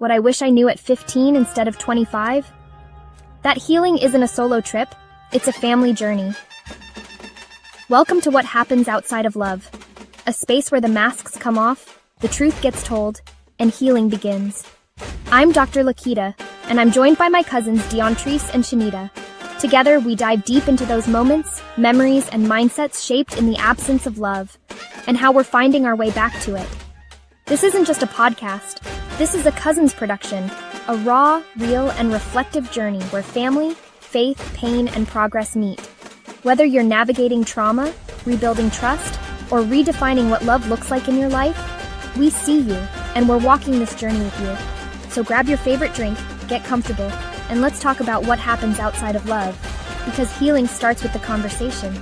What I wish I knew at 15 instead of 25? That healing isn't a solo trip, it's a family journey. Welcome to What Happens Outside of Love, a space where the masks come off, the truth gets told, and healing begins. I'm Dr. LaQuita, and I'm joined by my cousins Diontrise and Shanita. Together, we dive deep into those moments, memories, and mindsets shaped in the absence of love, and how we're finding our way back to it. This isn't just a podcast. This is a Cousins production, a raw, real, and reflective journey where family, faith, pain, and progress meet. Whether you're navigating trauma, rebuilding trust, or redefining what love looks like in your life, we see you, and we're walking this journey with you. So grab your favorite drink, get comfortable, and let's talk about what happens outside of love, because healing starts with the conversation.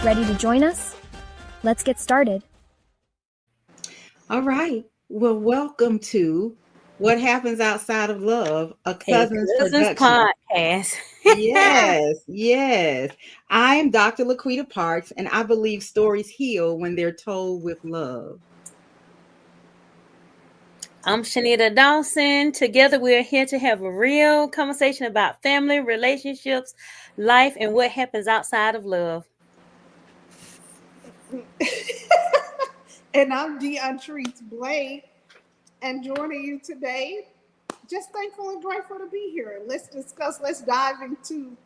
Ready to join us? Let's get started. All right. Well, welcome to What Happens Outside of Love, a Cousins production. Podcast. Yes. I'm Dr. LaQuita Parks, and I believe stories heal when they're told with love. I'm Shanita Dawson. Together, we're here to have a real conversation about family, relationships, life, and what happens outside of love. And I'm Diontrise Blake, and joining you today, just thankful and grateful to be here. Let's dive into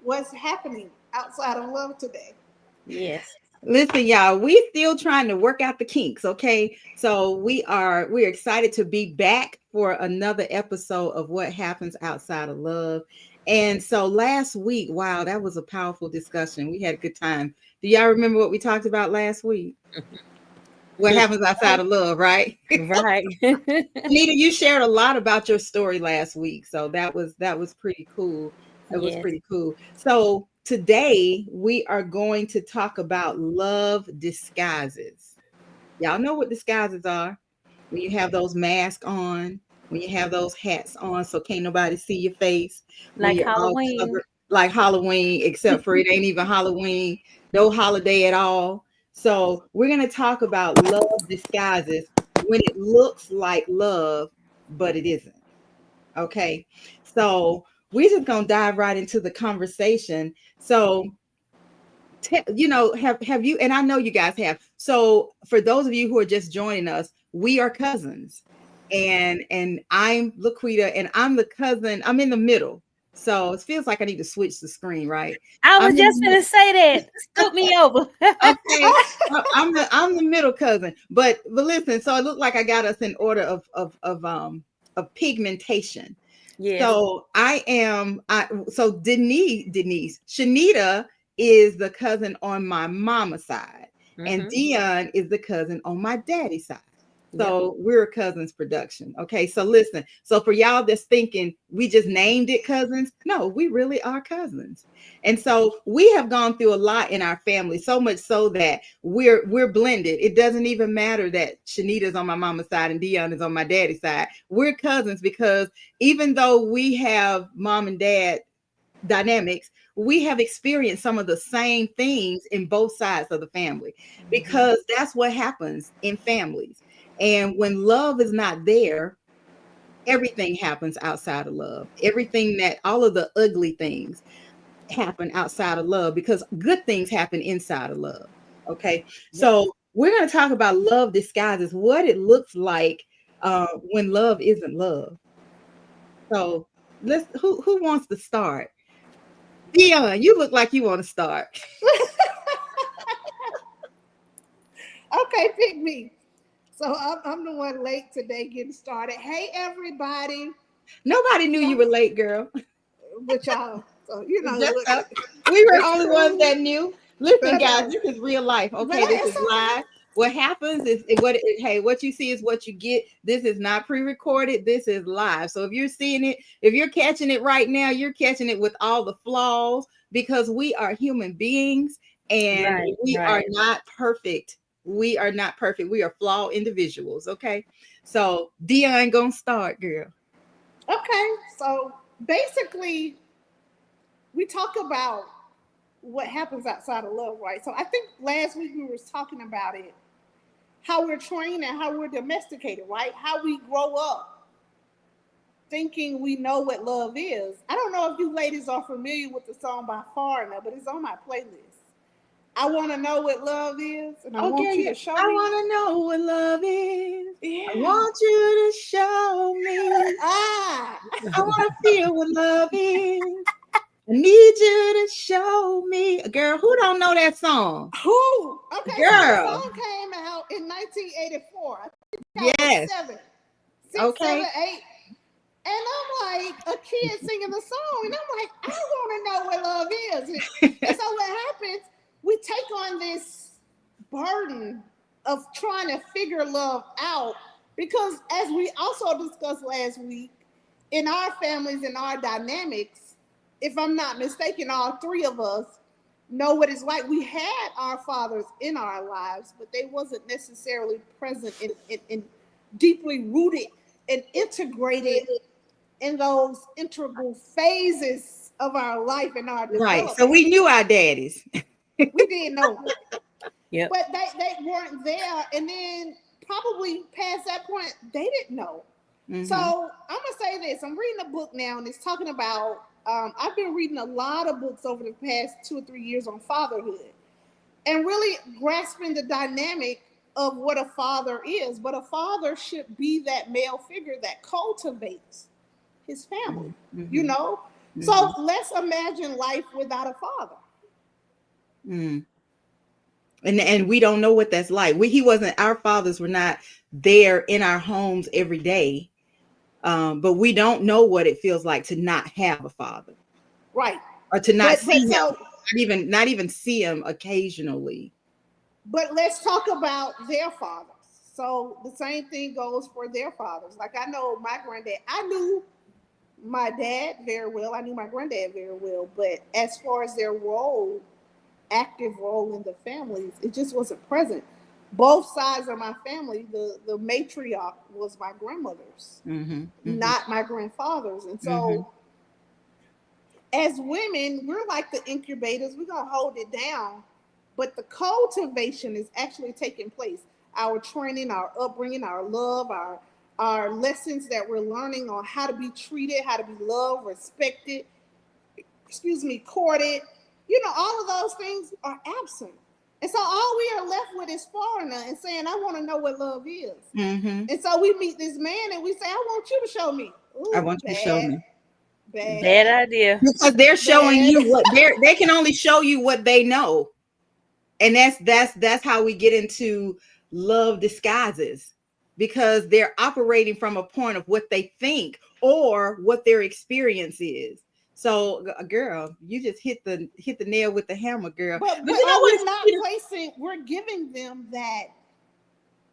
what's happening outside of love today. Yes. Listen, y'all, we still trying to work out the kinks, okay? So we're excited to be back for another episode of What Happens Outside of Love. And so last week, wow, that was a powerful discussion. We had a good time. Do y'all remember what we talked about last week? What happens outside of love, right? Right. Anita, you shared a lot about your story last week, so that was pretty cool. It was pretty cool. So today we are going to talk about love disguises. Y'all know what disguises are? When you have those masks on, when you have those hats on, so can't nobody see your face. Like Halloween. Like Halloween, except for it ain't even Halloween, no holiday at all. So we're going to talk about love disguises when it looks like love, but it isn't. Okay. So we're just going to dive right into the conversation. So, have you, and I know you guys have. So for those of you who are just joining us, we are cousins, and I'm LaQuita, and I'm the cousin. I'm in the middle. So it feels like I need to switch the screen, right? I was just going to say that. Scoot me over. Okay, I'm the middle cousin, but listen. So it looked like I got us in order of pigmentation. Yeah. So So Denise, Shanita is the cousin on my mama's side, and Dion is the cousin on my daddy's side. So we're a cousins production. Okay. So listen, so for y'all that's thinking we just named it cousins, no, we really are cousins. And so we have gone through a lot in our family, so much so that we're blended. It doesn't even matter that Shanita's on my mama's side and Dion is on my daddy's side. We're cousins because even though we have mom and dad dynamics, we have experienced some of the same things in both sides of the family, because that's what happens in families. And when love is not there, everything happens outside of love. All of the ugly things happen outside of love, because good things happen inside of love. Okay. Yes. So we're going to talk about love disguises, what it looks like when love isn't love. So who wants to start? Dion, you look like you want to start. Okay, pick me. So I'm the one late today getting started. Hey, everybody. Nobody knew you were late, girl. But y'all, so, we were the only ones that knew. Listen, guys, this is real life. Okay, this is live. What happens is what you see is what you get. This is not pre-recorded. This is live. So if you're seeing it, if you're catching it right now, you're catching it with all the flaws, because we are human beings, and we are not perfect. We are not perfect. We are flawed individuals. Okay. So Dion gonna start, girl. Okay. So basically, we talk about what happens outside of love, right? So I think last week we were talking about it, how we're trained and how we're domesticated, right? How we grow up thinking we know what love is. I don't know if you ladies are familiar with the song by Foreigner, but it's on my playlist. I want to know what love is, and I want you to show me. I want to know what love is. Yeah. I want you to show me. I want to feel what love is. I need you to show me. Girl, who don't know that song? Who? Okay, girl. So the song came out in 1984. I think yes. 7, 6, okay. 7, 8. And I'm like a kid singing the song, and I'm like, I want to know what love is. And so what happens, we take on this burden of trying to figure love out, because as we also discussed last week, in our families and our dynamics, if I'm not mistaken, all three of us know what it's like. We had our fathers in our lives, but they wasn't necessarily present and deeply rooted and integrated in those integral phases of our life and our development. Right. So we knew our daddies. We did know. Yep. But they weren't there. And then probably past that point, they didn't know. Mm-hmm. So I'm going to say this. I'm reading a book now, and it's talking about, I've been reading a lot of books over the past 2 or 3 years on fatherhood, and really grasping the dynamic of what a father is. But a father should be that male figure that cultivates his family, you know? So let's imagine life without a father. And we don't know what that's like. Our fathers were not there in our homes every day. But we don't know what it feels like to not have a father. Right. Or to not see him, not even see him occasionally. But let's talk about their fathers. So the same thing goes for their fathers. Like, I know my granddad, I knew my dad very well. I knew my granddad very well. But as far as their role, active role in the families, it just wasn't present. Both sides of my family, the matriarch was my grandmother's, not my grandfather's. And so as women, we're like the incubators. We're going to hold it down. But the cultivation is actually taking place. Our training, our upbringing, our love, our lessons that we're learning on how to be treated, how to be loved, respected, courted. You know, all of those things are absent. And so all we are left with is foreigner and saying, I want to know what love is. And so we meet this man and we say, I want you to show me. Ooh, I want you to show me. Bad idea. Because they're showing you what they can only show you what they know. And that's how we get into love disguises, because they're operating from a point of what they think or what their experience is. So, girl, you just hit the nail with the hammer, girl. But you know what? We're giving them that,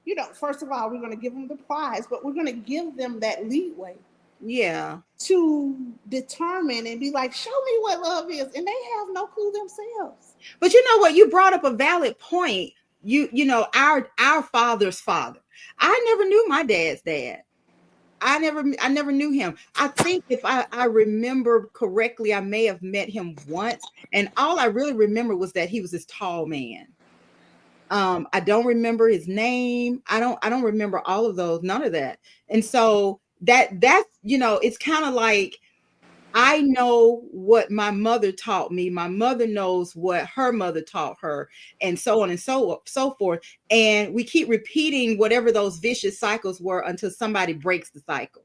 you know, first of all, we're going to give them the prize, but we're going to give them that leeway. Yeah. To determine and be like, show me what love is. And they have no clue themselves. But you know what? You brought up a valid point. You know, our father's father. I never knew my dad's dad. I never knew him. I think if I remember correctly, I may have met him once. And all I really remember was that he was this tall man. I don't remember his name. I don't remember all of those, none of that. And so that's, you know, it's kind of like, I know what my mother taught me. My mother knows what her mother taught her, and so on and so forth. And we keep repeating whatever those vicious cycles were until somebody breaks the cycle.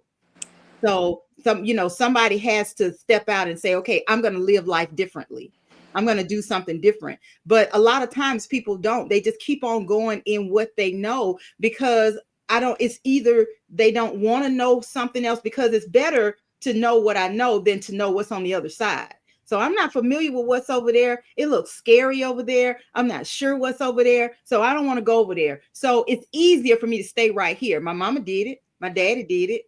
So somebody has to step out and say, okay, I'm going to live life differently. I'm going to do something different. But a lot of times people don't. They just keep on going in what they know, because it's either they don't want to know something else, because it's better to know what I know than to know what's on the other side. So I'm not familiar with what's over there. It looks scary over there. I'm not sure what's over there. So I don't want to go over there. So it's easier for me to stay right here. My mama did it. My daddy did it.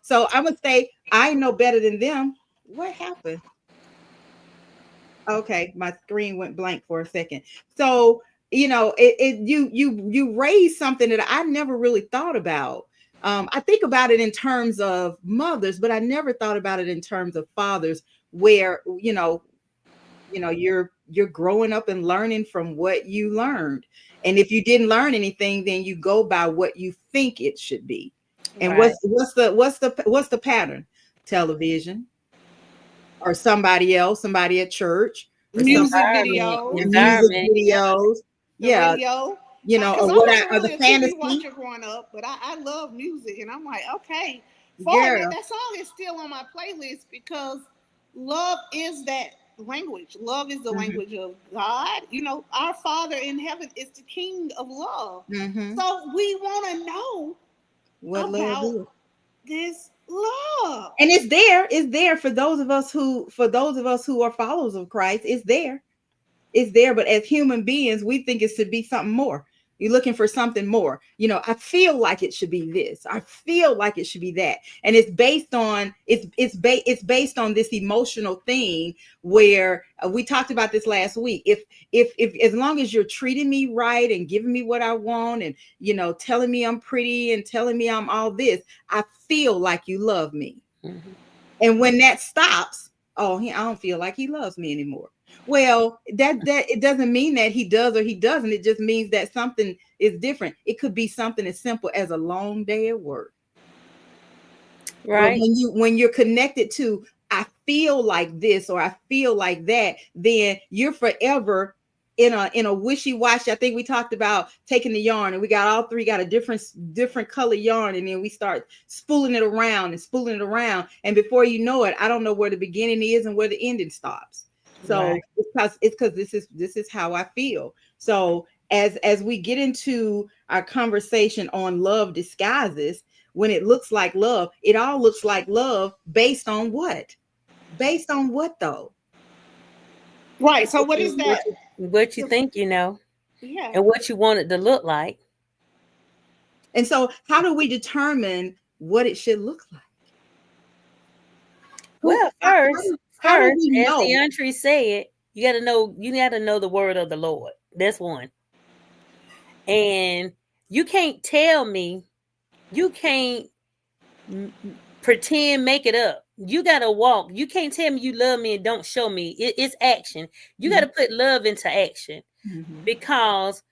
So I'm going to say, I know better than them. What happened? Okay. My screen went blank for a second. So, you know, you raised something that I never really thought about. I think about it in terms of mothers, but I never thought about it in terms of fathers, where, you're growing up and learning from what you learned. And if you didn't learn anything, then you go by what you think it should be. And Right. what's the pattern? Television, or somebody else, somebody at church, or Music somebody videos, music Environment. Yep. videos. the Yeah, radio. or Because I what was or the really a TV fantasy watcher growing up, but I love music, and I'm like, okay, for girl. that song is still on my playlist because love is that language. Love is the Hmm. language of God. Our Father in heaven is the King of love. Hmm. So we want to know What love about is. this love. And it's there for those of us who are followers of Christ. It's there, but as human beings, we think it should be something more. You're looking for something more. I feel like it should be this. I feel like it should be that. And it's based on this emotional thing where we talked about this last week. If as long as you're treating me right and giving me what I want, and telling me I'm pretty and telling me I'm all this, I feel like you love me. Mm-hmm. And when that stops, I don't feel like he loves me anymore. Well, that it doesn't mean that he does or he doesn't. It just means that something is different. It could be something as simple as a long day at work. But Right. when you're connected to, I feel like this or I feel like that, then you're forever in a wishy-washy. I think we talked about taking the yarn, and we got a different color yarn, and then we start spooling it around and spooling it around, and before you know it, I don't know where the beginning is and where the ending stops. So Right. it's because this is how I feel. So as we get into our conversation on love disguises, when it looks like love, it all looks like love based on what? Based on what though? Right. So What what you is what that? you what you think you know, Yeah. and what you want it to look like. And so how do we determine what it should look like? Well, How, how do first, we as know? Diontrise said, you gotta know the word of the Lord. That's one. And you can't tell me, you can't pretend, make it up. You gotta walk. You can't tell me you love me and don't show me. It's action. You gotta put love into action, Mhm. because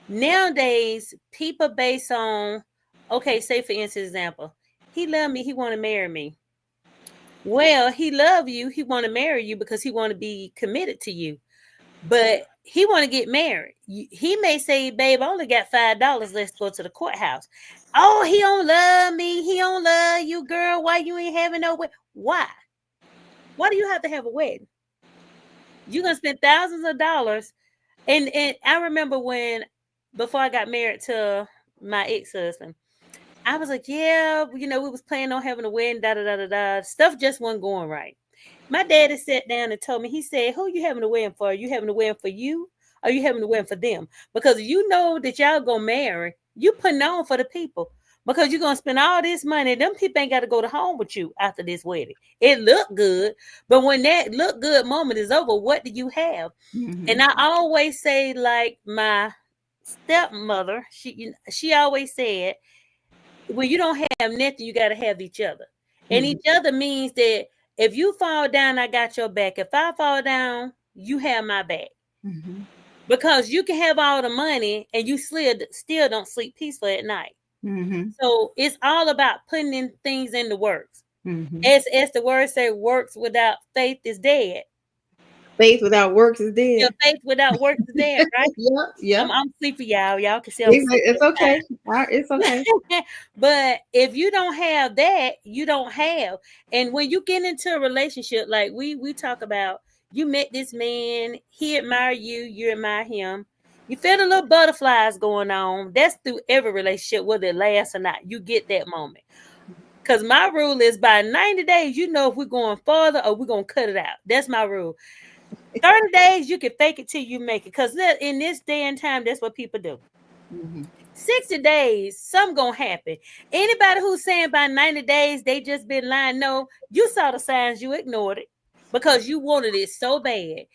nowadays people base on, okay, say for instance, example, he loved me, he want to marry me. Well, he love you, he want to marry you because he want to be committed to you, but he want to get married. He may say, babe, I only got $5, let's go to the courthouse. Oh, he don't love me, he don't love you, girl, why you ain't having no wedding? Why do you have to have a wedding? You're gonna spend thousands of dollars. And I remember before I got married to my ex-husband, I was like, yeah, we was planning on having a wedding, da da da da da. Stuff just wasn't going right. My daddy sat down and told me, he said, who you having a wedding for? Are you having a wedding for you? Or are you having a wedding for them? Because you know that y'all gonna marry, you putting on for the people. Because you're gonna spend all this money. Them people ain't got to go to home with you after this wedding. It looked good, but when that look good moment is over, what do you have? And I always say, like my stepmother, she always said, when you don't have nothing, you got to have each other. And each other means that if you fall down, I got your back. If I fall down, you have my back. Mm-hmm. Because you can have all the money and you still don't sleep peaceful at night. Mm-hmm. So it's all about putting in things in the works. Mm-hmm. As the word say, works without faith is dead. Faith without works is dead. Your faith without works is dead, right? Yeah. I'm sleepy, y'all. Y'all can see I'm sleepy. It's okay. It's okay. But if you don't have that, you don't have. And when you get into a relationship, like we talk about, you met this man, he admire you, you admire him. You feel the little butterflies going on. That's through every relationship, whether it lasts or not. You get that moment. Because my rule is by 90 days, you know if we're going further or we're going to cut it out. That's my rule. 30 days, you can fake it till you make it. Because in this day and time, that's what people do. 60 days, something gonna happen. Anybody who's saying by 90 days they just been lying, no, you saw the signs, you ignored it because you wanted it so bad.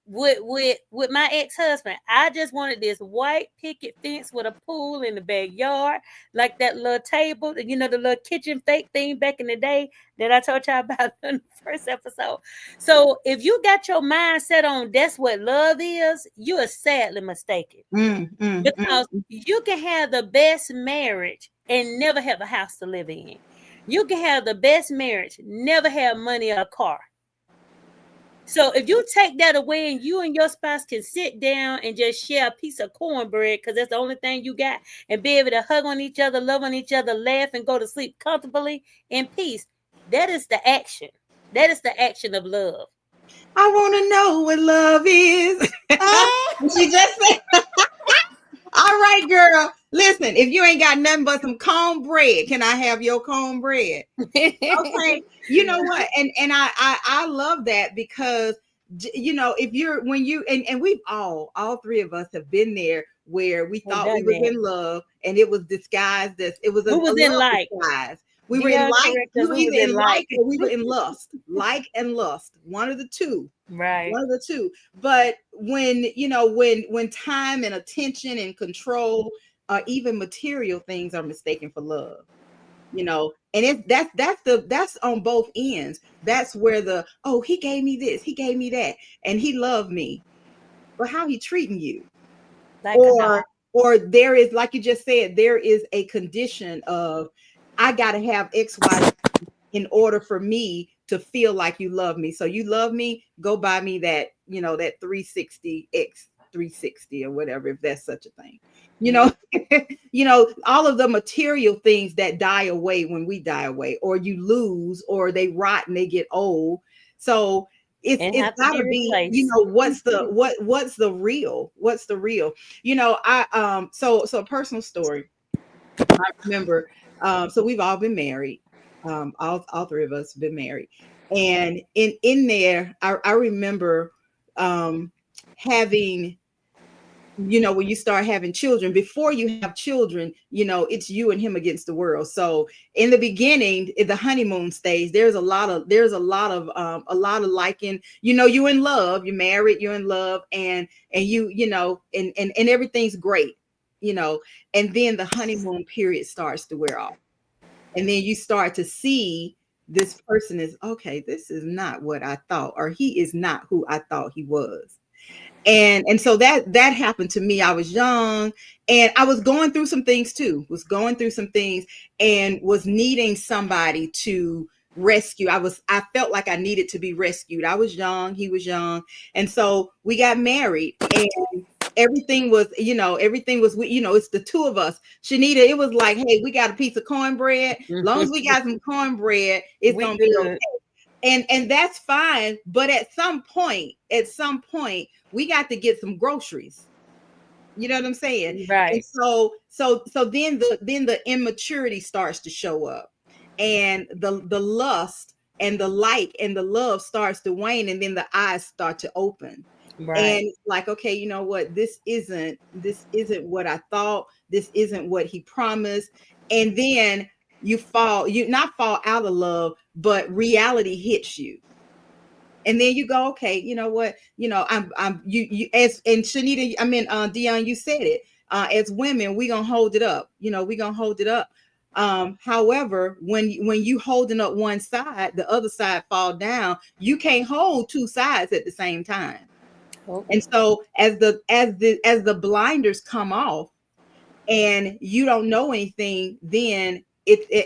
With my ex-husband, I just wanted this white picket fence with a pool in the backyard, like that little table, the little kitchen fake thing back in the day that I told y'all about in the first episode. So if you got your mind set on that's what love is, you are sadly mistaken. Because you can have the best marriage and never have a house to live in. You can have the best marriage, never have money or a car. So if you take that away and you and your spouse can sit down and just share a piece of cornbread because that's the only thing you got, and be able to hug on each other, love on each other, laugh, and go to sleep comfortably in peace, that is the action. That is the action of love. I want to know what love is. She just said, all right, girl. Listen, if you ain't got nothing but some cornbread, can I have your cornbread? Okay. You know what? And I love that because, you know, if you're, when you, and we've all three of us have been there where we thought we was in love and it was disguised as, it was a love disguise. We were in like, we were either in like or we were in lust, like and lust, one of the two. Right. One of the two. But when, you know, when time and attention and control, even material things are mistaken for love, you know, and that's on both ends. That's where the, oh, he gave me this, he gave me that, and he loved me. But how he treating you? Like or there is, like you just said, there is a condition of, I gotta have X, Y, in order for me to feel like you love me. So you love me, go buy me that, you know, that 360 X 360 or whatever, if that's such a thing. You know, you know, all of the material things that die away when we die away, or you lose, or they rot and they get old. So it's gotta be, you know, what's the real, you know. So a personal story. I remember, so we've all been married. All three of us have been married. And in there, I remember having, you know, when you start having children, before you have children, you know, it's you and him against the world. So in the beginning, in the honeymoon stage, there's a lot of liking, you know, you in love, you're married, you're in love, and you know, and everything's great, you know, and then the honeymoon period starts to wear off. And then you start to see this person is, okay, this is not what I thought, or he is not who I thought he was. And so that happened to me. I was young and I was going through some things too, and was needing somebody to rescue. I felt like I needed to be rescued. I was young, he was young. And so we got married, and everything was, you know, it's the two of us. Shanita, it was like, hey, we got a piece of cornbread. As long as we got some cornbread, it's going to be okay. And that's fine. But at some point, we got to get some groceries. You know what I'm saying? Right. And so then the immaturity starts to show up, and the lust and the like and the love starts to wane, and then the eyes start to open. Right. And it's like, okay, you know what? This isn't what I thought. This isn't what he promised. And then you not fall out of love, but reality hits you. And then you go, okay, you know what? You know, you as, and Shanita, I mean, Dion, you said it. As women, we gonna hold it up. You know, we gonna hold it up. However, when you holding up one side, the other side fall down. You can't hold two sides at the same time. Okay. And so as the blinders come off, and you don't know anything, then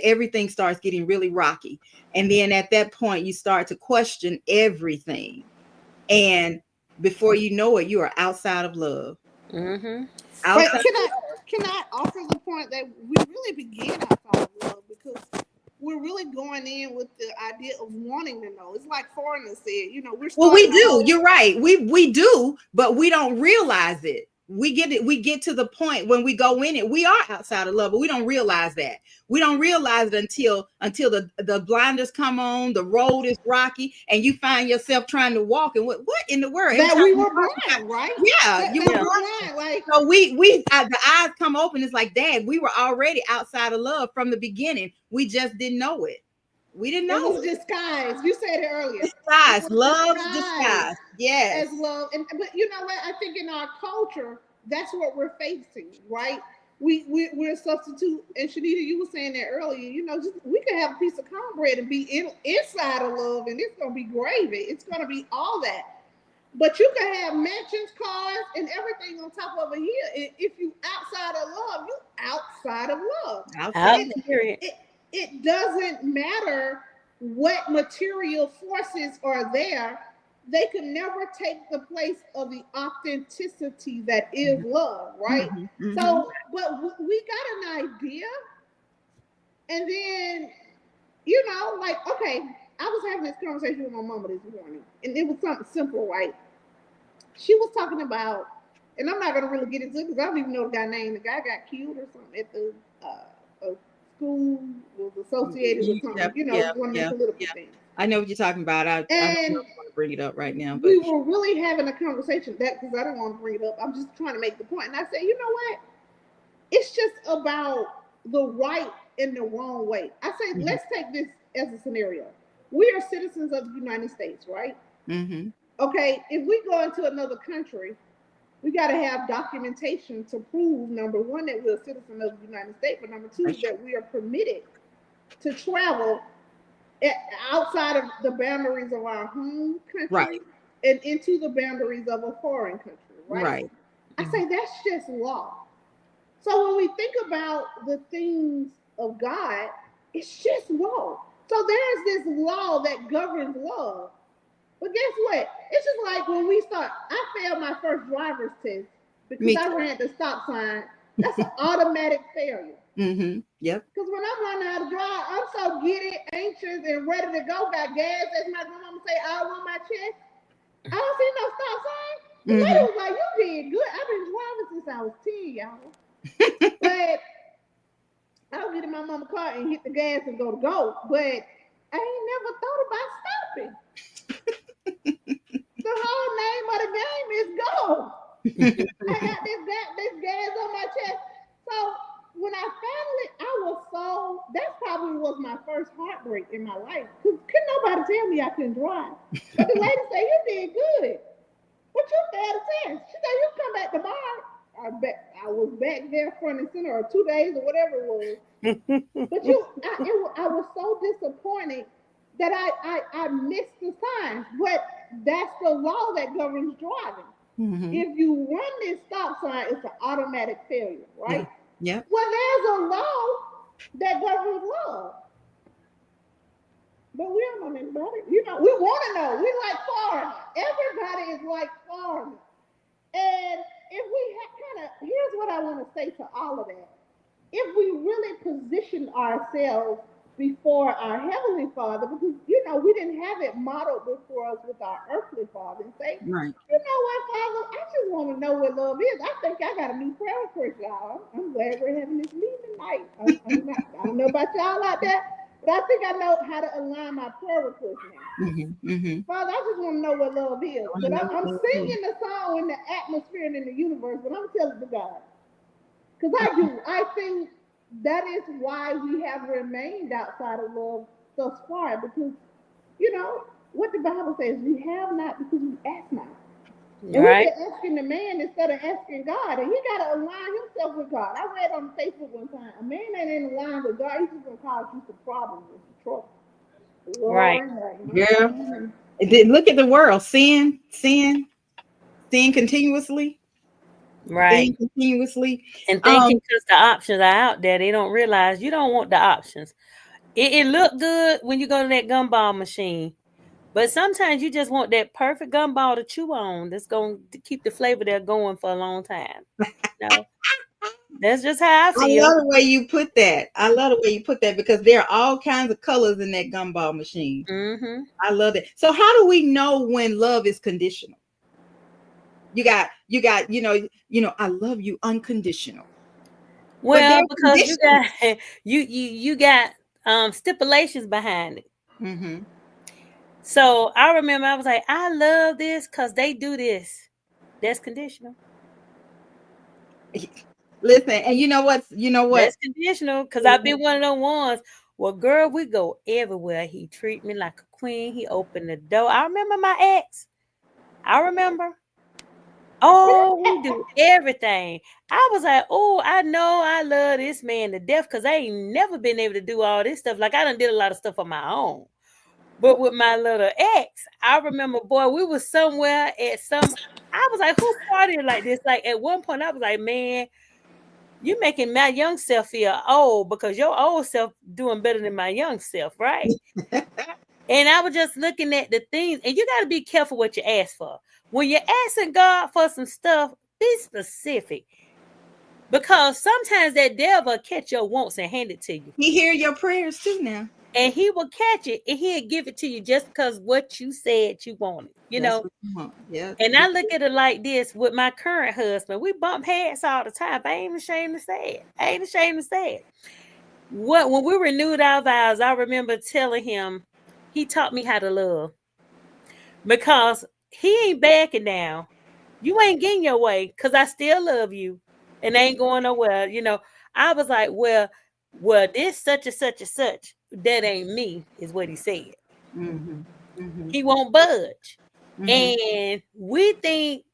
everything starts getting really rocky. And then at that point, you start to question everything. And before you know it, you are outside of love. Mm-hmm. But can I offer the point that we really begin outside of love, because we're really going in with the idea of wanting to know. It's like Foreigner said, you know, we do. You're right. We do, but we don't realize it. We get to the point when we go in it, we are outside of love, but we don't realize that. We don't realize it until the blinders come on, the road is rocky, and you find yourself trying to walk. And what in the world? That we were blind, right? Yeah, you were blind. Like, so the eyes come open. It's like, Dad, we were already outside of love from the beginning. We just didn't know it. We didn't know. It was disguise. You said it earlier. Disguise. Love disguise. Yes. As love. But you know what? I think in our culture, that's what we're facing, right? We're a substitute. And Shanita, you were saying that earlier. You know, we could have a piece of cornbread and be inside of love, and it's gonna be gravy. It's gonna be all that. But you can have mansions, cars, and everything on top of it here. If you outside of love, you outside of love. It doesn't matter what material forces are there. They can never take the place of the authenticity that is love, right? So, but we got an idea, and then, like, okay, I was having this conversation with my mama this morning, and it was something simple, right? She was talking about, and I'm not going to really get into it because I don't even know the guy's name. The guy got killed or something at the school, was associated with something, one of the political things. I know what you're talking about. I don't want to bring it up right now. But we were really having a conversation because I don't want to bring it up. I'm just trying to make the point. And I said, you know what? It's just about the right and the wrong way. I say, let's take this as a scenario. We are citizens of the United States, right? Okay, if we go into another country, we got to have documentation to prove, number one, that we're a citizen of the United States, but number two, that we are permitted to travel outside of the boundaries of our home country and into the boundaries of a foreign country, right? I say that's just law. So when we think about the things of God, it's just law. So there's this law that governs love. But guess what? It's just like when I failed my first driver's test because I ran the stop sign. That's an automatic failure. Yep. Because when I'm learning how to drive, I'm so giddy, anxious, and ready to go. Got gas, as my grandmama say, all on my chest. I don't see no stop sign. The lady was like, "You did good. I've been driving since I was 10, y'all." But I would get in my mama's car and hit the gas and go. But I ain't never thought about stopping. The whole name of the game is go. I got this gas on my chest. So when I finally, that probably was my first heartbreak in my life. Because couldn't nobody tell me I couldn't drive. But the lady said, you did good. But you failed a test. She said, you come back tomorrow. I was back there front and center, or 2 days or whatever it was. But I was so disappointed that I missed the signs. But that's the law that governs driving. If you run this stop sign, it's an automatic failure, right? Yeah. Well, there's a law that governs love. But we don't know nothing about it. We want to know. We like foreigners. Everybody is like foreigners. And if we here's what I want to say to all of that. If we really position ourselves before our Heavenly Father, because, we didn't have it modeled before us with our earthly father, and say, you know what, Father, I just want to know what love is. I think I got a new prayer request, y'all. I'm glad we're having this meeting tonight. I don't know about y'all out there, but I think I know how to align my prayer request now. Father, I just want to know what love is. But I'm singing the song in the atmosphere and in the universe, but I'm telling to God. Because I think that is why we have remained outside of love thus far, because, what the Bible says, we have not because we ask not. And we're asking the man instead of asking God, and he got to align himself with God. I read on Facebook one time, a man ain't in line with God, he's just going to cause you some problems and some trouble. Yeah. And then look at the world, sin continuously. Right. Continuously. And thinking because the options are out there, they don't realize you don't want the options. It look good when you go to that gumball machine, but sometimes you just want that perfect gumball to chew on that's going to keep the flavor there going for a long time. That's just how I feel. I love the way you put that. Because there are all kinds of colors in that gumball machine. I love it. So how do we know when love is conditional? You got, I love you unconditional. Well, because you got stipulations behind it. So I remember I was like, I love this because they do this. That's conditional. Listen, and you know what? That's conditional because I've been one of those ones. Well, girl, we go everywhere. He treat me like a queen. He opened the door. I remember my ex. Oh, we do everything. I was like, oh, I know I love this man to death because I ain't never been able to do all this stuff. Like I done did a lot of stuff on my own. But with my little ex, I remember, boy, we was somewhere at I was like, who partying like this? Like at one point, I was like, man, you making my young self feel old because your old self doing better than my young self, right? And I was just looking at the things, and you got to be careful what you ask for. When you're asking God for some stuff, be specific. Because sometimes that devil will catch your wants and hand it to you. He hear your prayers too now. And he will catch it and he'll give it to you just because what you said you wanted, That's what you want. Yeah. And I look at it like this with my current husband. We bump heads all the time. I ain't ashamed to say it. When we renewed our vows, I remember telling him, he taught me how to love. Because he ain't backing down. You ain't getting your way because I still love you and ain't going nowhere. I was like, well, this such and such and such, that ain't me, is what he said. Mm-hmm. Mm-hmm. He won't budge. Mm-hmm. And we think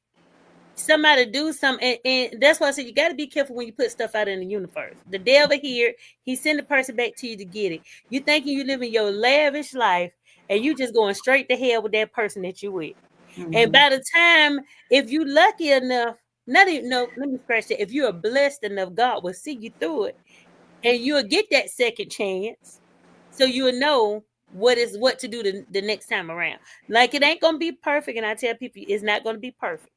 somebody do something, and that's why I said you got to be careful when you put stuff out in the universe. The devil here, he send the person back to you to get it. You thinking you living your lavish life, and you just going straight to hell with that person that you with. Mm-hmm. And by the time, if you lucky enough, let me scratch that. If you are blessed enough, God will see you through it, and you'll get that second chance, so you'll know what to do the next time around. Like, it ain't gonna be perfect, and I tell people it's not gonna be perfect.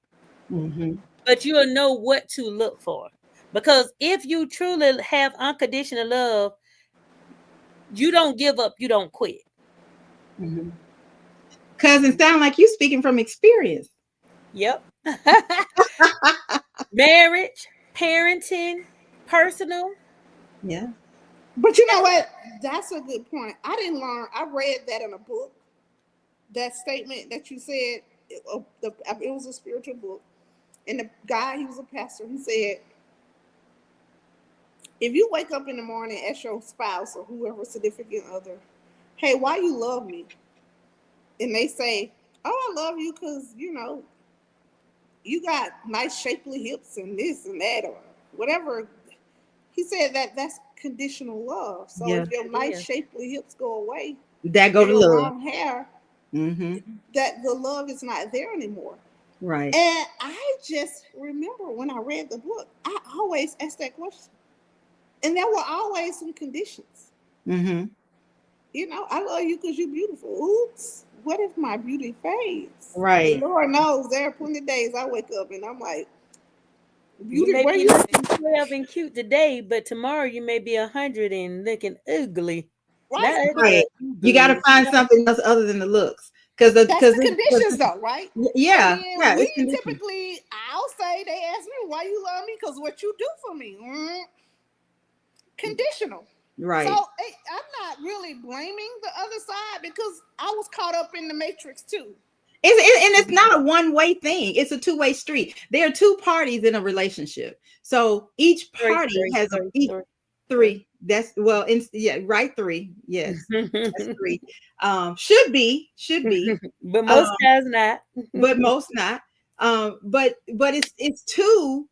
Mm-hmm. But you'll know what to look for. Because if you truly have unconditional love, you don't give up, you don't quit. Mm-hmm. Cousin, sound like you speaking from experience. Yep. Marriage, parenting, personal. Yeah. But you know what? That's a good point. I read that in a book. That statement that you said, it was a spiritual book. And the guy, he was a pastor, he said, if you wake up in the morning and ask your spouse or whoever, significant other, hey, why you love me? And they say, oh, I love you because, you got nice shapely hips and this and that or whatever. He said that's conditional love. So if your nice shapely hips go away, that go to love. Long hair, mm-hmm. that the love is not there anymore. Right. And I just remember when I read the book, I always asked that question. And there were always some conditions. Mm-hmm. I love you because you're beautiful. Oops, what if my beauty fades? Right. Lord knows there are plenty of days I wake up and I'm like, beauty, you may be looking 12 and cute today, but tomorrow you may be 100 and looking ugly. Right. Right. You got to find something else other than the looks. That's the conditions, though, right? Yeah. Yeah. We typically, I'll say, they ask me, why you love me? Because what you do for me. Conditional. Right. So I'm not really blaming the other side because I was caught up in the matrix too. And it's not a one-way thing. It's a two-way street. There are two parties in a relationship. So each party has three. That's right. Three. Yes. That's three. Should be. But most times not. But most not. But it's two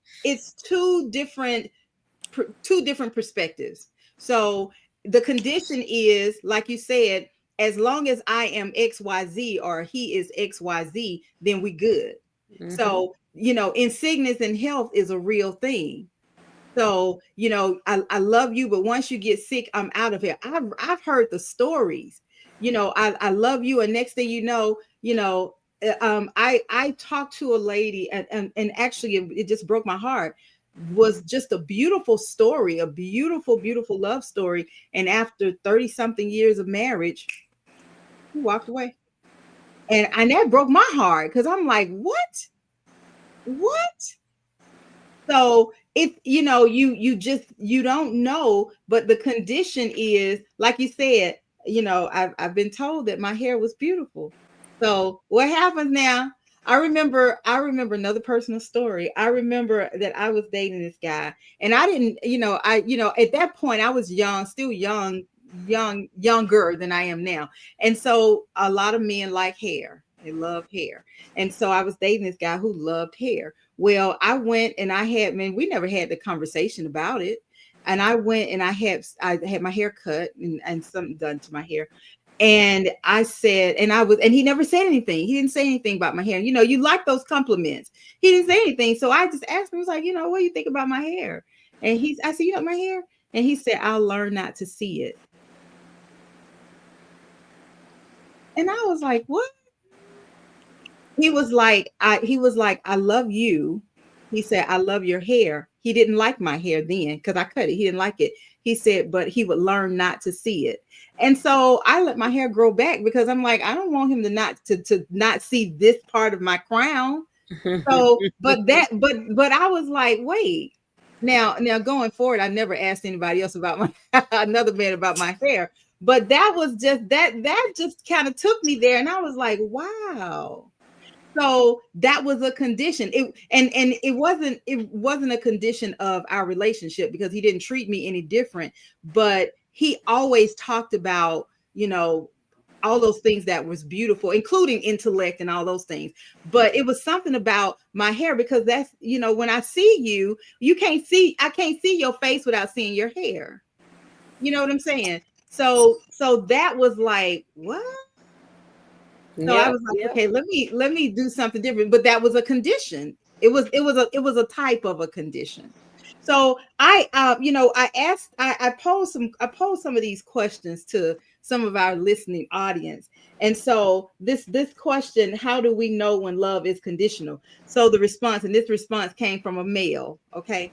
different perspectives. So the condition is, like you said, as long as I am XYZ or he is XYZ, then we good. Mm-hmm. So, in sickness and health is a real thing. So, I love you, but once you get sick, I'm out of here. I've heard the stories, I love you. And next thing I talked to a lady and actually it just broke my heart. Was just a beautiful story, a beautiful, beautiful love story. And after 30 something years of marriage, he walked away. And that broke my heart because I'm like, what? So if you don't know, but the condition is, like you said, I've been told that my hair was beautiful. So what happens now? I remember another personal story. I remember that I was dating this guy and I didn't, at that point I was young, still younger than I am now. And so a lot of men like hair. They love hair. And so I was dating this guy who loved hair. Well, I went and we never had the conversation about it. And I went and I had my hair cut and something done to my hair. And I said, and he never said anything. He didn't say anything about my hair. You know, you like those compliments. He didn't say anything. So I just asked him, I was like, what do you think about my hair? And I said, you like my hair? And he said, I'll learn not to see it. And I was like, what? He was like, I love you. He said, I love your hair. He didn't like my hair then because I cut it. He didn't like it. He said, but he would learn not to see it. And so I let my hair grow back because I'm like, I don't want him to not see this part of my crown. So, but I was like, wait, now going forward, I never asked anybody else about another man about my hair. But that was just that just kind of took me there. And I was like, wow. So that was a condition. It wasn't a condition of our relationship because he didn't treat me any different, but he always talked about, all those things that was beautiful, including intellect and all those things. But it was something about my hair because that's, when I see you, I can't see your face without seeing your hair. You know what I'm saying? So that was like, what? So I was like, okay, let me do something different. But that was a condition. It was a type of a condition. So I posed some of these questions to some of our listening audience. And so this question, how do we know when love is conditional? So the response, and this response came from a male. Okay.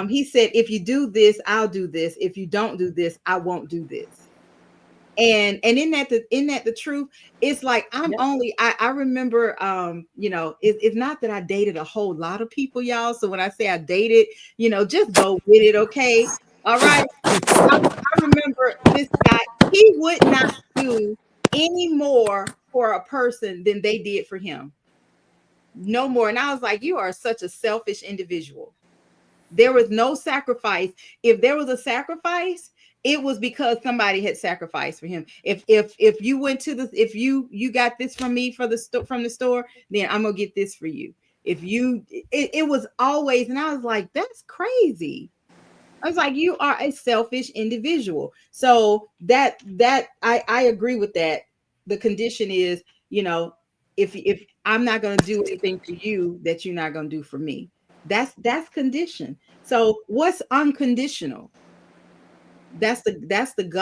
He said, if you do this, I'll do this. If you don't do this, I won't do this. And in that the truth, it's like I remember it's not that I dated a whole lot of people, y'all. So when I say I dated, just go with it, okay? All right. I remember this guy, he would not do any more for a person than they did for him. No more. And I was like, you are such a selfish individual. There was no sacrifice. If there was a sacrifice, it was because somebody had sacrificed for him. If you went to if you got this from me from the store, then I'm gonna get this for you. It was always, and I was like, that's crazy. I was like, you are a selfish individual. So that I agree with that. The condition is, if I'm not gonna do anything for you that you're not gonna do for me. That's condition. So what's unconditional? That's the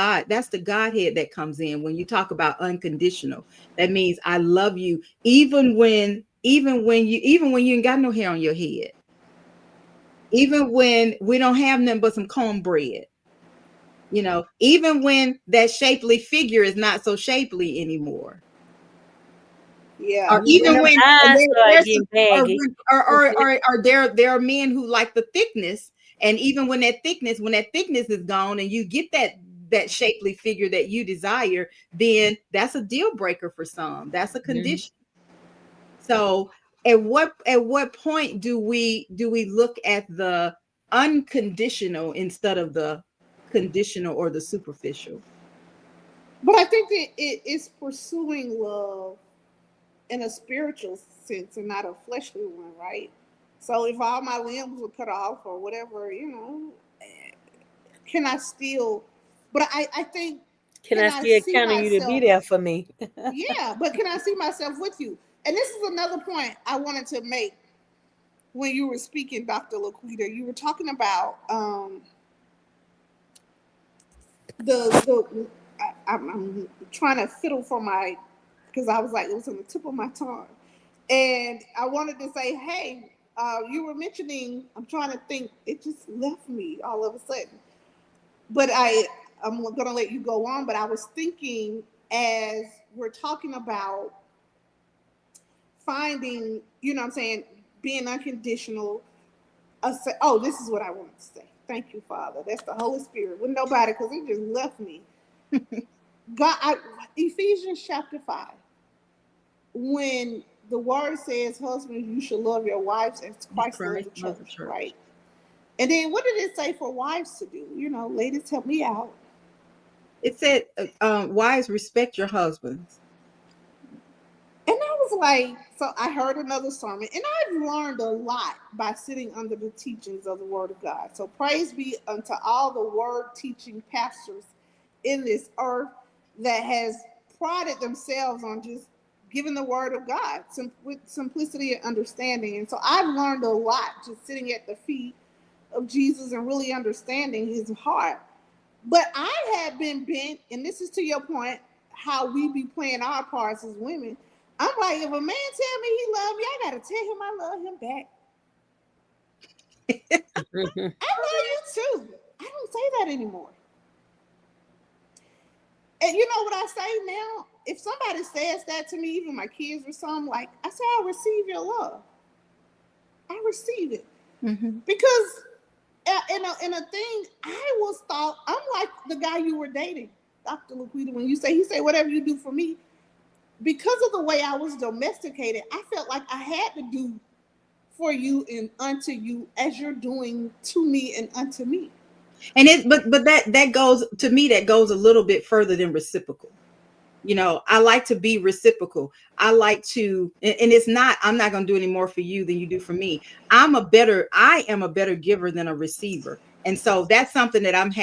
Godhead that comes in when you talk about unconditional. That means I love you even when you ain't got no hair on your head. Even when we don't have nothing but some cornbread. Even when that shapely figure is not so shapely anymore. Yeah. Or even when there are men who like the thickness, and even when that thickness is gone and you get that shapely figure that you desire, then that's a deal breaker for some. That's a condition. So at what point do we look at the unconditional instead of the conditional or the superficial? But I think that it is pursuing love in a spiritual sense and not a fleshly one, right? So if all my limbs were cut off or whatever, can I still? But I think can I still count on you to be there for me? Yeah, but can I see myself with you? And this is another point I wanted to make when you were speaking, Dr. LaQuita. You were talking about I'm trying to fiddle for because I was like, it was on the tip of my tongue. And I wanted to say, hey, you were mentioning, I'm trying to think, it just left me all of a sudden. But I'm going to let you go on. But I was thinking, as we're talking about finding, what I'm saying, being unconditional. This is what I wanted to say. Thank you, Father. That's the Holy Spirit. With nobody, because it just left me. Ephesians chapter 5. When the word says, husbands, you should love your wives as Christ loved the church, right? And then what did it say for wives to do? Ladies, help me out. It said, wives, respect your husbands. And I was like, so I heard another sermon, and I've learned a lot by sitting under the teachings of the Word of God. So praise be unto all the word teaching pastors in this earth. that has prided themselves on just giving the word of God with simplicity and understanding. And so I've learned a lot just sitting at the feet of Jesus and really understanding his heart. But I had been bent, and this is to your point, how we be playing our parts as women. I'm like, if a man tell me he love me, I gotta tell him I love him back. I love you too. I don't say that anymore. And you know what I say now? If somebody says that to me, even my kids or something, like I say, I receive your love. I receive it. Because in a thing, I was thought, I'm like the guy you were dating, Dr. LaQuita, when he said, whatever you do for me. Because of the way I was domesticated, I felt like I had to do for you and unto you as you're doing to me and unto me. And but that goes to me, that goes a little bit further than reciprocal. You know, I like to be reciprocal. I like to, and it's not, I'm not going to do any more for you than you do for me. I am a better giver than a receiver. And so that's something that I've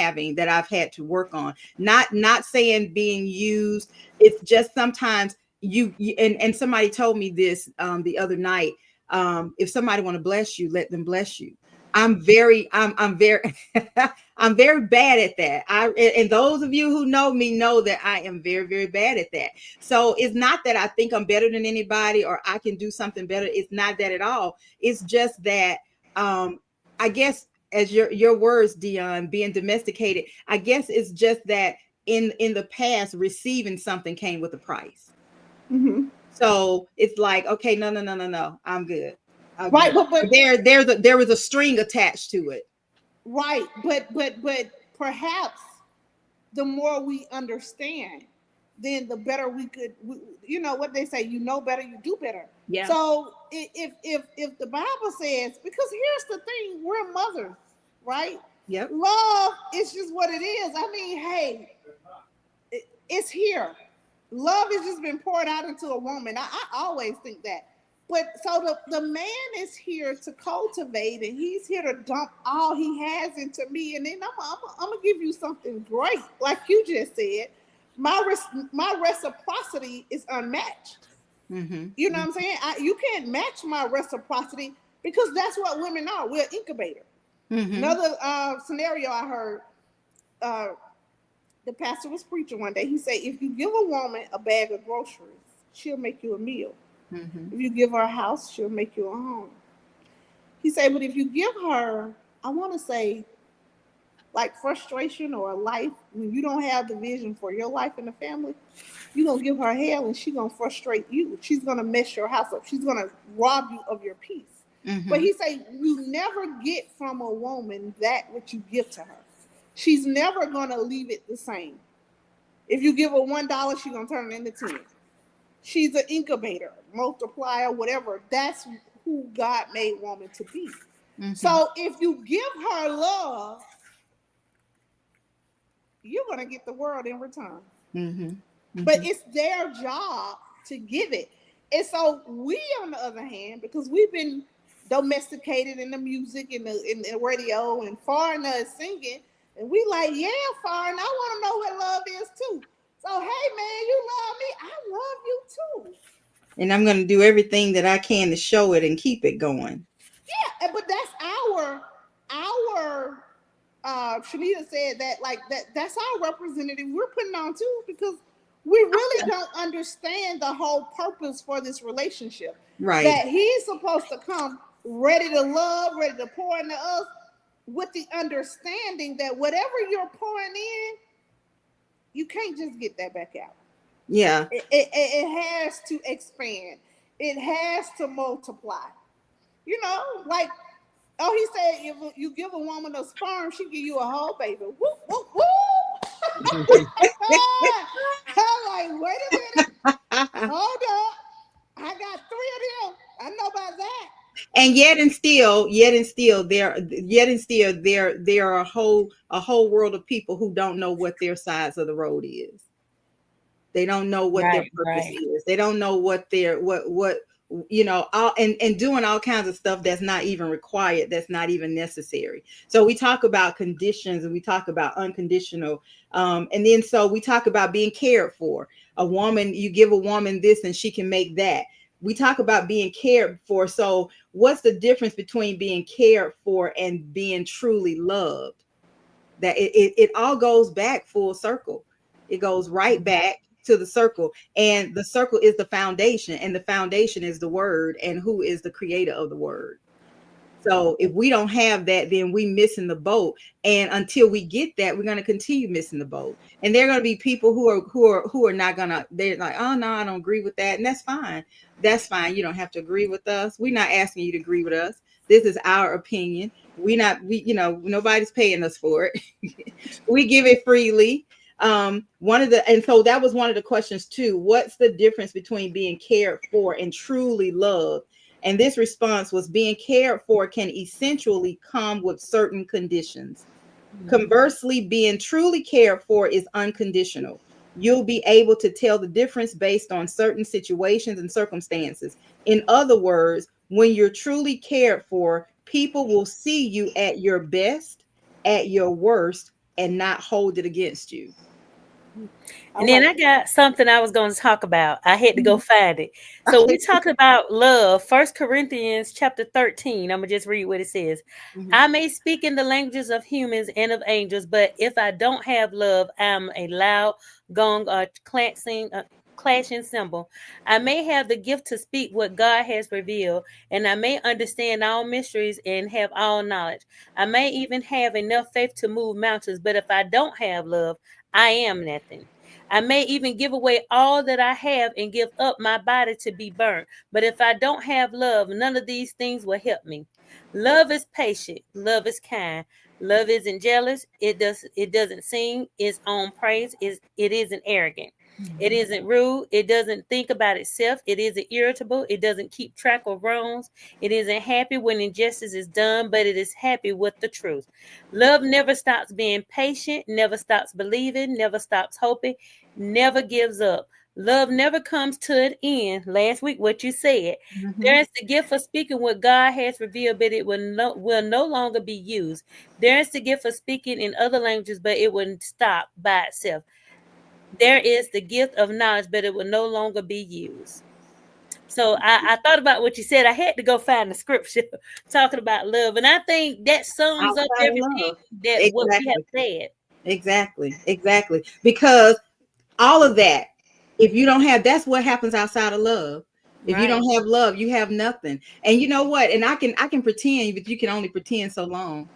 had to work on. Not saying being used. It's just sometimes and somebody told me this the other night. If somebody want to bless you, let them bless you. I'm very I'm very I'm very bad at that. And those of you who know me know that I am very, very bad at that. So it's not that I think I'm better than anybody or I can do something better. It's not that at all. It's just that I guess, as your words, Dion, being domesticated, I guess it's just that in the past, receiving something came with a price. So it's like, okay, no, I'm good. Right, but there was a string attached to it. Right, but perhaps the more we understand, then the better we could. You know what they say: you know better, you do better. Yeah. So if the Bible says, because here's the thing, we're mothers, right? Yep. Love is just what it is. I mean, hey, it's here. Love has just been poured out into a woman. I always think that. But so the man is here to cultivate, and he's here to dump all he has into me. And then I'm gonna give you something great, like you just said. My reciprocity is unmatched. You know what I'm saying? You can't match my reciprocity because that's what women are. We're an incubator. Another scenario I heard. The pastor was preaching one day. He said, if you give a woman a bag of groceries, she'll make you a meal. If you give her a house, she'll make you a home. He said, but if you give her, I want to say, like frustration or a life, when you don't have the vision for your life and the family, you're going to give her hell and she's going to frustrate you. She's going to mess your house up. She's going to rob you of your peace. But he said, you never get from a woman that what you give to her. She's never going to leave it the same. If you give her $1, she's going to turn it into 10. She's an incubator, multiplier, whatever. That's who God made woman to be. So if you give her love, you're going to get the world in return. But it's their job to give it. And so we, on the other hand, because we've been domesticated in the music and the radio, and foreigner is singing, and we like, yeah, foreign, I want to know what love is too. So, hey, man, you love me. I love you too. And I'm going to do everything that I can to show it and keep it going. Yeah, but that's our Shanita said that, like, that's our representative we're putting on too, because we really don't understand the whole purpose for this relationship. Right. That he's supposed to come ready to love, ready to pour into us, with the understanding that whatever you're pouring in, you can't just get that back out. Yeah. It has to expand. It has to multiply. You know, like, he said, if you give a woman a sperm, she give you a whole baby. Woo, woo, woo. I'm like, wait a minute. Hold up. I got 3 of them. I know about that. And yet and still, there are a whole world of people who don't know what their sides of the road is. They don't know what their purpose is. They don't know what all and doing all kinds of stuff that's not even required, that's not even necessary. So we talk about conditions and we talk about unconditional, and then so we talk about being cared for. A woman, you give a woman this and she can make that. We talk about being cared for. So what's the difference between being cared for and being truly loved? That it all goes back full circle. It goes right back to the circle, and the circle is the foundation, and the foundation is the word, and who is the creator of the word. So if we don't have that, then we missing the boat. And until we get that, we're going to continue missing the boat. And there are going to be people who are not going to, they're like, oh no, I don't agree with that. And that's fine. That's fine. You don't have to agree with us. We're not asking you to agree with us. This is our opinion. Nobody's paying us for it. We give it freely. And so that was one of the questions too. What's the difference between being cared for and truly loved? And this response was, being cared for can essentially come with certain conditions. Conversely, being truly cared for is unconditional. You'll be able to tell the difference based on certain situations and circumstances. In other words, when you're truly cared for, people will see you at your best, at your worst, and not hold it against you. And then I got something I was going to talk about. I had to go find it. So we talked about love. 1 Corinthians chapter 13. I'm going to just read what it says. I may speak in the languages of humans and of angels, but if I don't have love, I'm a loud gong or clashing cymbal. I may have the gift to speak what God has revealed, and I may understand all mysteries and have all knowledge. I may even have enough faith to move mountains, but if I don't have love, I am nothing. I may even give away all that I have and give up my body to be burnt. But if I don't have love, none of these things will help me. Love is patient. Love is kind. Love isn't jealous. It doesn't sing its own praise. It isn't arrogant. It isn't rude. It doesn't think about itself. It isn't irritable. It doesn't keep track of wrongs. It isn't happy when injustice is done, but it is happy with the truth. Love never stops being patient, never stops believing, never stops hoping, never gives up. Love never comes to an end. Last week, what you said. There is the gift of speaking what God has revealed, but it will no longer be used. There is the gift of speaking in other languages, but it will stop by itself. There is the gift of knowledge, but it will no longer be used. So I thought about what you said. I had to go find the scripture talking about love. And I think that sums up everything that what we have said. Exactly. Because all of that, if you don't have, that's what happens outside of love. If you don't have love, you have nothing. And you know what? And I can pretend, but you can only pretend so long.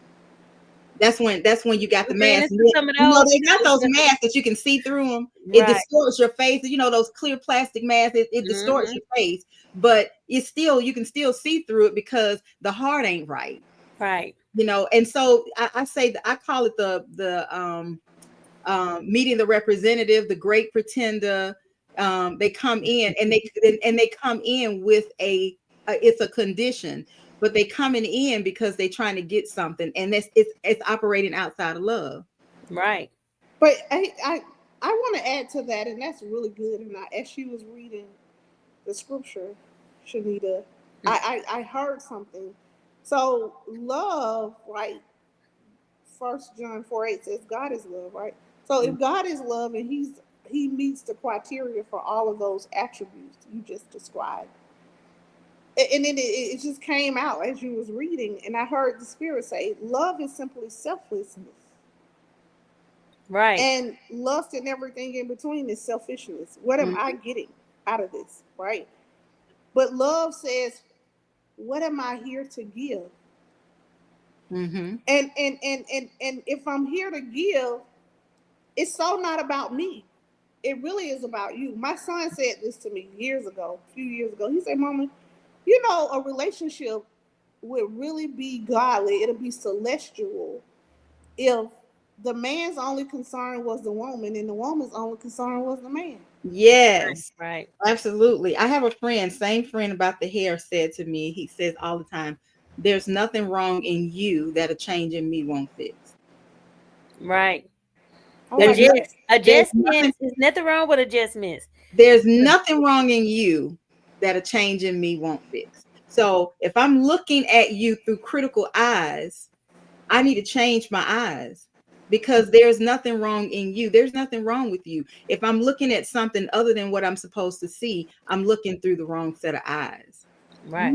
That's when you got the mask. They got those masks that you can see through them. It distorts your face. Those clear plastic masks. It distorts your face, but it's still, you can still see through it because the heart ain't right. Right. And so I say that I call it the meeting the representative, the great pretender. They come in and they come in with it's a condition. But they coming in because they're trying to get something, and it's operating outside of love. Right. But I want to add to that, and that's really good. And as she was reading the scripture, Shanita, I heard something. So love, right? 1 John 4:8 says God is love, right? So if God is love and he meets the criteria for all of those attributes you just described. And then it just came out as you was reading, and I heard the Spirit say, love is simply selflessness. Right. And lust and everything in between is selfishness. What am I getting out of this, right? But love says, what am I here to give? And if I'm here to give, it's so not about me. It really is about you. My son said this to me a few years ago. He said, Mama, a relationship would really be godly. It'll be celestial if the man's only concern was the woman and the woman's only concern was the man. Yes. Right. Absolutely. I have a friend, same friend about the hair, said to me, he says all the time, there's nothing wrong in you that a change in me won't fix. Right. There's adjustments. There's nothing wrong with adjustments. There's nothing wrong in you that a change in me won't fix. So if I'm looking at you through critical eyes, I need to change my eyes, because there's nothing wrong in you. There's nothing wrong with you. If I'm looking at something other than what I'm supposed to see, I'm looking through the wrong set of eyes. Right.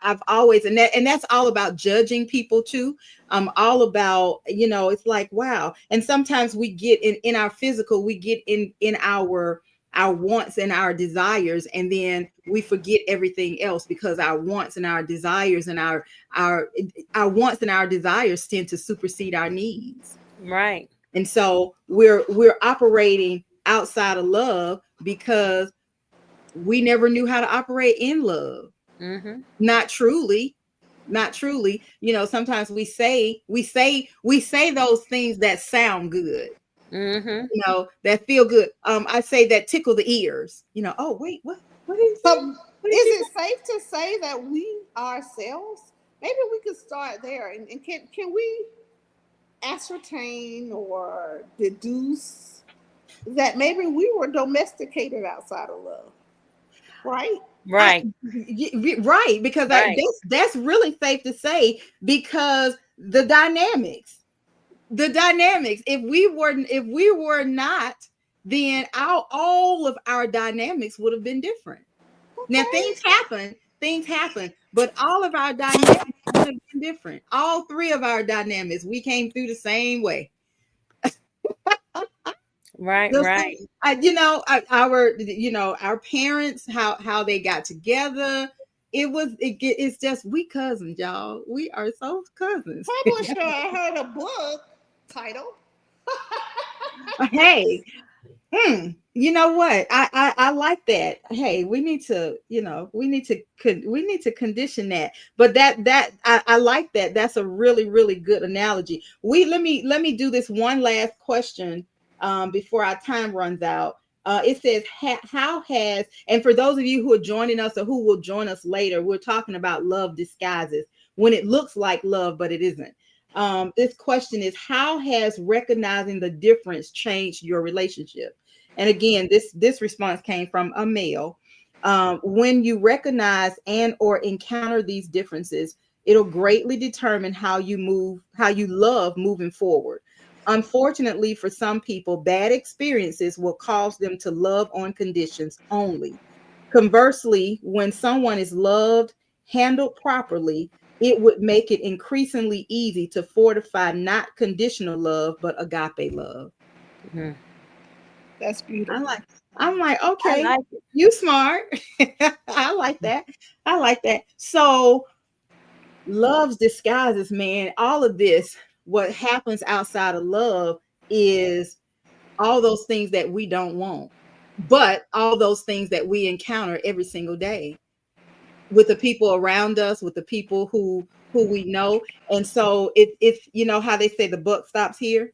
I've always, and that's all about judging people too. I'm all about, it's like, wow. And sometimes we get in our physical, we get in our wants and our desires, and then we forget everything else, because our wants and our desires and our wants and our desires tend to supersede our needs. Right. And so we're operating outside of love because we never knew how to operate in love. Mm-hmm. Not truly. Sometimes we say those things that sound good, Mm-hmm. that feel good. I say that tickle the ears. Oh wait, what is So, it? What did is you it safe to say that we ourselves? Maybe we could start there, and can we ascertain or deduce that maybe we were domesticated outside of love, right? Right. Right, because Right. that's really safe to say, because the dynamics, if we were not, then all of our dynamics would have been different. Now things happen, but all of our dynamics would have been different. All three of our dynamics, we came through the same way. Right. Right. Our parents, how they got together. It's just, we cousins, y'all. We are so cousins. Publisher, I heard a book title. Hey, you know what? I like that. Hey, we need to, condition that. But I like that. That's a really, really good analogy. Let me do this one last question before our time runs out. It says, how has, and for those of you who are joining us or who will join us later, we're talking about love disguises, when it looks like love, but it isn't. This question is, how has recognizing the difference changed your relationship? And again, this response came from a male. When you recognize and or encounter these differences, it'll greatly determine how you love moving forward. Unfortunately, for some people, bad experiences will cause them to love on conditions only. Conversely, when someone is loved, handled properly, it would make it increasingly easy to fortify not conditional love, but agape love. Mm-hmm. That's beautiful. I'm like, I okay, like it. you smart. I like that. So love's disguises, man, all of this, what happens outside of love is all those things that we don't want, but all those things that we encounter every single day with the people around us, with the people who we know. And so it's how they say the buck stops here.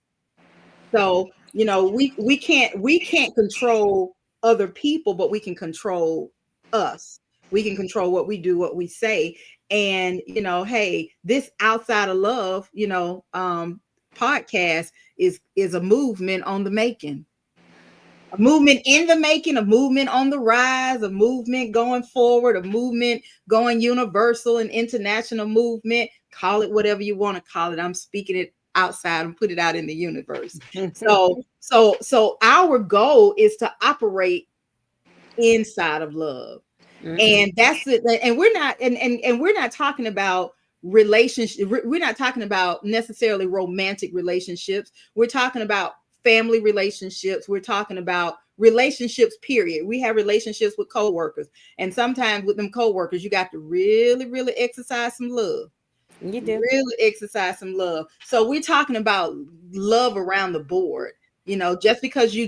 So we can't control other people, but we can control us. We can control what we do, what we say. And hey, this outside of love, podcast is a movement on the making. A movement in the making, a movement on the rise, a movement going forward, a movement going universal and international movement. Call it whatever you want to call it. I'm speaking it outside and put it out in the universe. So our goal is to operate inside of love. Mm-hmm. And that's it. And we're not, and we're not talking about relationship. We're not talking about necessarily romantic relationships. We're talking about family relationships. We're talking about relationships, period. We have relationships with coworkers. And sometimes with them coworkers, you got to really, really exercise some love. You do. Really exercise some love. So we're talking about love around the board. Just because you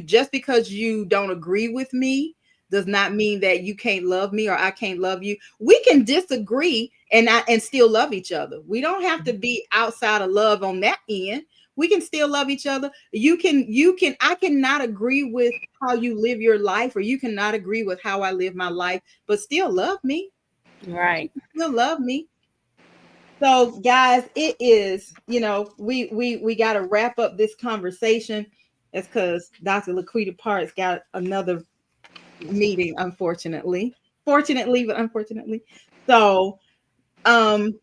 don't agree with me does not mean that you can't love me or I can't love you. We can disagree and still love each other. We don't have to be outside of love on that end. We can still love each other. I cannot agree with how you live your life, or you cannot agree with how I live my life, but still love me. Right. Still love me. So guys, it is, we got to wrap up this conversation. That's because Dr. LaQuita Parks got another meeting, unfortunately. fortunately, but unfortunately. So, some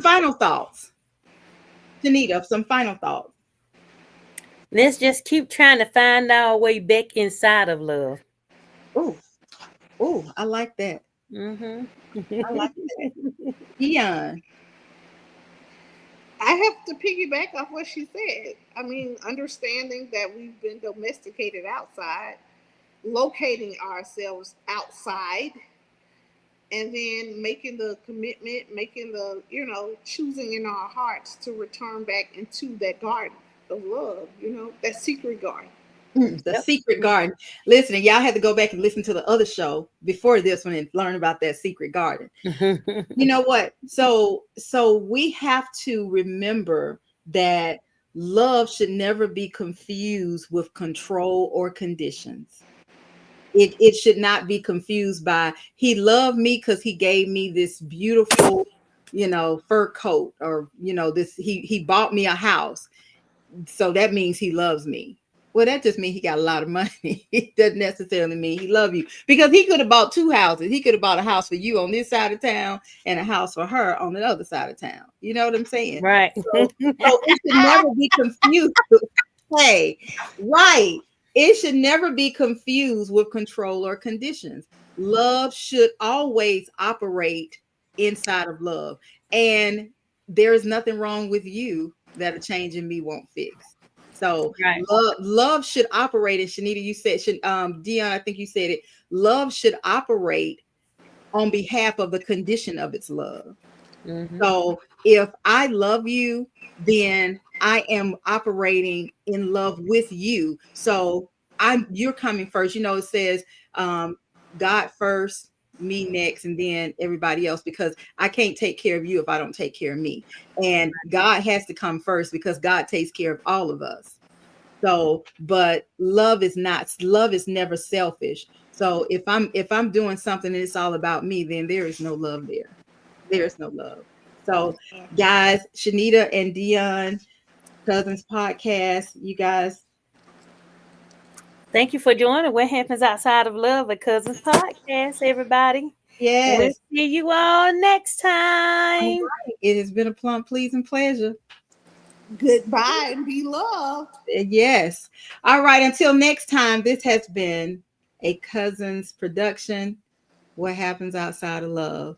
final thoughts. Shanita, some final thoughts. Let's just keep trying to find our way back inside of love. Oh, I like that. Mm-hmm. I like that. Dion. I have to piggyback off what she said. I mean, understanding that we've been domesticated outside, locating ourselves outside, and then making the commitment, making the, choosing in our hearts to return back into that garden of love, that secret garden. The secret garden. Listen, y'all had to go back and listen to the other show before this one and learn about that secret garden. You know what? So we have to remember that love should never be confused with control or conditions. It should not be confused by he loved me because he gave me this beautiful, fur coat, or this he bought me a house. So that means he loves me. Well, that just means he got a lot of money. It doesn't necessarily mean he loves you, because he could have bought two houses. He could have bought a house for you on this side of town and a house for her on the other side of town. You know what I'm saying? Right. So it should never be confused. Hey, right. It should never be confused with control or conditions. Love should always operate inside of love. And there is nothing wrong with you that a change in me won't fix. So Right. love should operate. And Shanita, you said, Dion, I think you said it. Love should operate on behalf of the condition of its love. Mm-hmm. So if I love you, then I am operating in love with you. So you're coming first. It says God first, me next, and then everybody else, because I can't take care of you if I don't take care of me. And God has to come first because God takes care of all of us. So, but love is never selfish. So if I'm doing something and it's all about me, then there is no love there. There is no love. So, guys, Shanita and Dion Cousins podcast, you guys. Thank you for joining What Happens Outside of Love, a Cousins podcast, everybody. Yes. We'll see you all next time. All right. It has been a plumb, pleasing pleasure. Goodbye and be loved. Yes. All right. Until next time, this has been a Cousins production. What Happens Outside of Love.